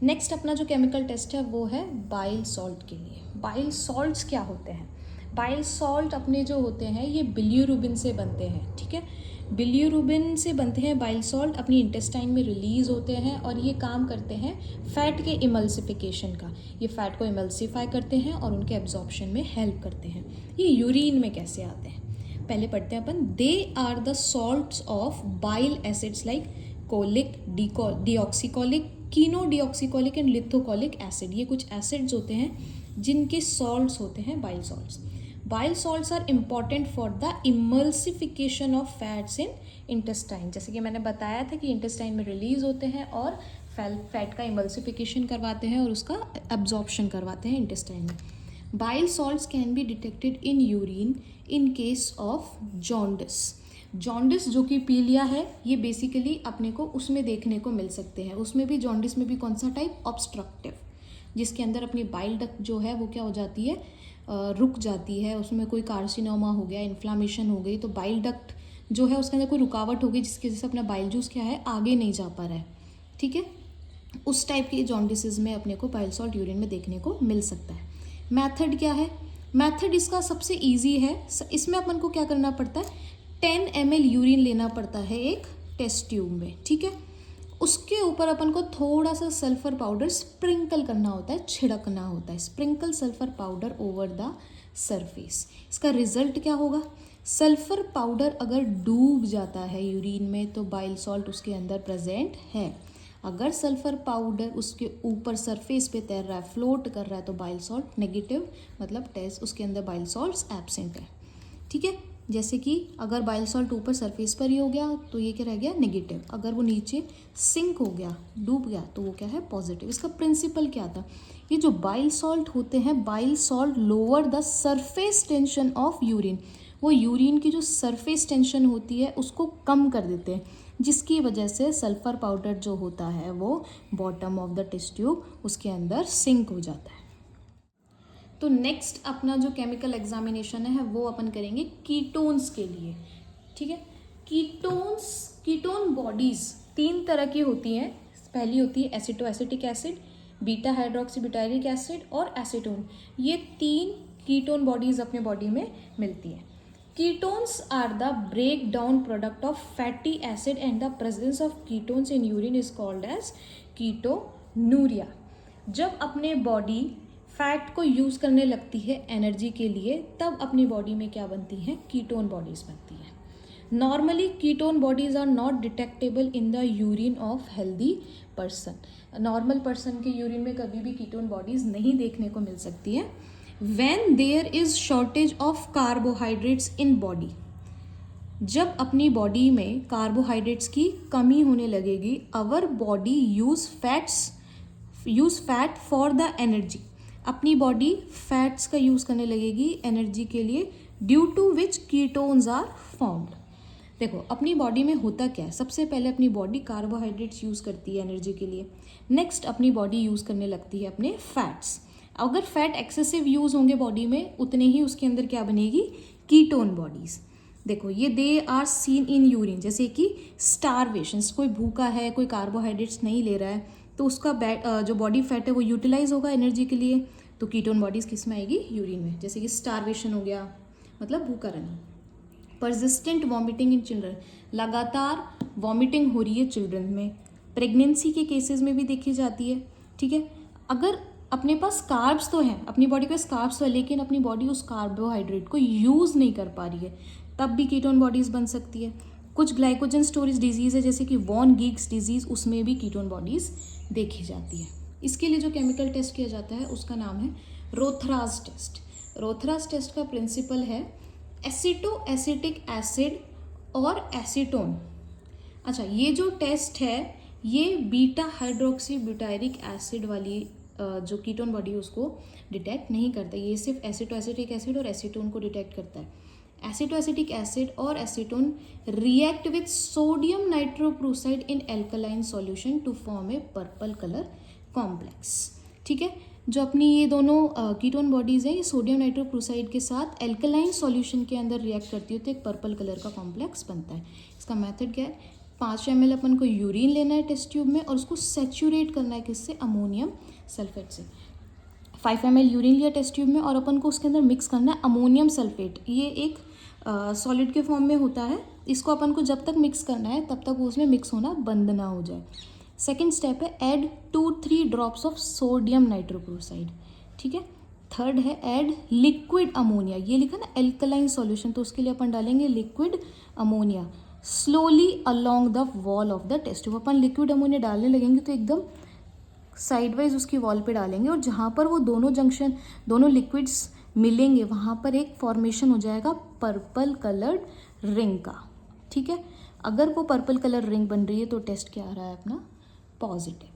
Next अपना जो chemical test है वो है बाइल सॉल्ट के लिए। बाइल सॉल्ट्स क्या होते हैं? बाइल सॉल्ट अपने जो होते हैं ये बिलियरूबिन से बनते हैं, ठीक है। बिलियरूबिन से बनते हैं बाइल सॉल्ट, अपनी इंटेस्टाइन में रिलीज़ होते हैं और ये काम करते हैं फैट के इमल्सिफिकेशन का। ये फैट को इमल्सिफाई करते हैं और उनके एब्जॉर्प्शन में हेल्प करते हैं। ये यूरिन में कैसे आते हैं पहले पढ़ते हैं अपन। They are the salts of bile acids like cholic, deoxycholic, chenodeoxycholic and lithocholic acid. ये कुछ एसिड्स होते हैं जिनके सॉल्ट्स होते हैं bile salts. Bile salts are important for the emulsification of fats in intestine. जैसे कि मैंने बताया था कि इंटेस्टाइन में रिलीज होते हैं और फैट का इमल्सिफिकेशन करवाते हैं और उसका एब्जॉर्प्शन करवाते हैं इंटेस्टाइन में। Bile salts can be detected in urine in case of jaundice. Jaundice जो कि पीलिया है, ये बेसिकली अपने को उसमें देखने को मिल सकते हैं। उसमें भी जॉन्डिस में भी कौन सा टाइप? ऑब्स्ट्रक्टिव, जिसके अंदर अपनी बाइल डक्ट जो है वो क्या हो जाती है, रुक जाती है। उसमें कोई कार्सिनोमा हो गया, इन्फ्लामेशन हो गई, तो बाइल डक्ट जो है उसके अंदर कोई रुकावट हो गई जिसकी वजह से अपना बाइल जूस क्या है आगे नहीं जा पा रहा है, ठीक है। उस टाइप के जॉन्डिसेस में अपने को बाइल सॉल्ट यूरिन में देखने को मिल सकता है। मेथड क्या है? मेथड इसका सबसे ईजी है। इसमें अपन को क्या करना पड़ता है, 10 ml यूरिन लेना पड़ता है एक टेस्ट ट्यूब में, ठीक है। उसके ऊपर अपन को थोड़ा सा सल्फर पाउडर स्प्रिंकल करना होता है, छिड़कना होता है। Sprinkle sulphur powder over the surface. इसका रिजल्ट क्या होगा? सल्फर पाउडर अगर डूब जाता है यूरिन में तो बाइल सॉल्ट उसके अंदर प्रेजेंट है। अगर सल्फर पाउडर उसके ऊपर सरफेस पे तैर रहा है, फ्लोट कर रहा है, तो बाइल सॉल्ट नेगेटिव, मतलब टेस्ट उसके अंदर बाइल सॉल्ट्स एब्सेंट है, ठीक है। जैसे कि अगर बाइल सॉल्ट ऊपर सरफेस पर ही हो गया तो ये क्या रह गया? नेगेटिव। अगर वो नीचे सिंक हो गया, डूब गया, तो वो क्या है? पॉजिटिव। इसका प्रिंसिपल क्या था? ये जो बाइल सॉल्ट होते हैं, bile salt lower the surface tension of urine. वो यूरिन की जो सरफेस टेंशन होती है उसको कम कर देते हैं, जिसकी वजह से सल्फर पाउडर जो होता है वो bottom of the test tube उसके अंदर सिंक हो जाता है। तो नेक्स्ट अपना जो केमिकल एग्जामिनेशन है वो अपन करेंगे कीटोन्स के लिए, ठीक है। कीटोन बॉडीज 3 तरह की होती हैं। पहली होती है acetoacetic acid, beta hydroxy butyric acid और एसीटोन। ये 3 कीटोन बॉडीज अपने बॉडी में मिलती हैं। Ketones are the break down product of fatty acid and the presence of ketones in urine is called as ketonuria. जब अपने बॉडी फैट को use करने लगती है एनर्जी के लिए, तब अपनी बॉडी में क्या बनती हैं? कीटोन बॉडीज़ बनती हैं। Normally ketone bodies are not detectable in the urine of healthy person. Normal person के यूरिन में कभी भी कीटोन बॉडीज़ नहीं देखने को मिल सकती है। When there is shortage of carbohydrates in body, जब अपनी बॉडी में कार्बोहाइड्रेट्स की कमी होने लगेगी, our body use fat for the energy. अपनी बॉडी फैट्स का यूज़ करने लगेगी एनर्जी के लिए, due to which ketones are formed. देखो अपनी बॉडी में होता क्या है, सबसे पहले अपनी बॉडी कार्बोहाइड्रेट्स यूज़ करती है एनर्जी के लिए। नेक्स्ट अपनी बॉडी यूज़ करने लगती है अपने फैट्स। अगर फैट एक्सेसिव यूज़ होंगे बॉडी में, उतने ही उसके अंदर क्या बनेगी? Ketone bodies. देखो ये they are seen in urine. जैसे कि स्टारवेशन, कोई भूखा है, कोई कार्बोहाइड्रेट्स नहीं ले रहा है, तो उसका जो बॉडी फैट है वो यूटिलाइज होगा एनर्जी के लिए, तो कीटोन बॉडीज़ किस में आएगी? यूरिन में। जैसे कि स्टारवेशन हो गया, मतलब भूखा रहना। परसिस्टेंट वॉमिटिंग इन चिल्ड्रन, लगातार वॉमिटिंग हो रही है चिल्ड्रन में। प्रेगनेंसी के केसेस में भी देखी जाती है, ठीक है। अगर अपने पास कार्ब्स तो हैं, अपनी बॉडी के पास कार्ब्स तो है, लेकिन अपनी बॉडी उस कार्बोहाइड्रेट को यूज़ नहीं कर पा रही है, तब भी कीटोन बॉडीज़ बन सकती है। कुछ ग्लाइकोजन स्टोरेज डिजीज़ है जैसे कि वॉन गिग्स डिजीज़, उसमें भी कीटोन बॉडीज़ देखी जाती है। इसके लिए जो केमिकल टेस्ट किया जाता है उसका नाम है रोथराज टेस्ट। रोथराज टेस्ट का प्रिंसिपल है एसिटोएसिटिक एसिड और एसीटोन। अच्छा, ये जो टेस्ट है ये बीटा हाइड्रोक्सी ब्यूटाइरिक एसिड वाली जो कीटोन बॉडी है उसको डिटेक्ट नहीं करता। ये सिर्फ एसिटोएसिटिक एसिड और एसीटोन को डिटेक्ट करता है। एसिटोएसिटिक एसिड और acetone react with sodium nitroprusside in alkaline solution to form a purple colour complex, ठीक है। जो अपनी ये दोनों कीटोन बॉडीज़ हैं, ये सोडियम नाइट्रोप्रोसाइड के साथ एल्कलाइन सॉल्यूशन के अंदर रिएक्ट करती है तो एक पर्पल कलर का कॉम्प्लेक्स बनता है। इसका मेथड क्या है? 5 ml अपन को यूरिन लेना है टेस्ट ट्यूब में और उसको सेचूरेट करना है किससे, अमोनियम सल्फेट से। 5 ml यूरिन लिया टेस्ट ट्यूब में और अपन को उसके अंदर मिक्स करना है अमोनियम सल्फेट। ये एक सॉलिड के फॉर्म में होता है, इसको अपन को जब तक मिक्स करना है तब तक वो उसमें मिक्स होना बंद ना हो जाए। सेकेंड स्टेप है add 2-3 drops of sodium nitrochloride, ठीक है। थर्ड है ऐड लिक्विड अमोनिया, ये लिखा ना एल्कलाइन सॉल्यूशन, तो उसके लिए अपन डालेंगे liquid ammonia slowly along the wall of the test tube. अपन लिक्विड अमोनिया डालने लगेंगे तो एकदम साइडवाइज उसकी वॉल पे डालेंगे और जहाँ पर वो दोनों लिक्विड्स मिलेंगे वहाँ पर एक फॉर्मेशन हो जाएगा पर्पल कलर्ड रिंग का, ठीक है। अगर वो पर्पल कलर रिंग बन रही है तो टेस्ट क्या आ रहा है अपना, पॉजिटिव।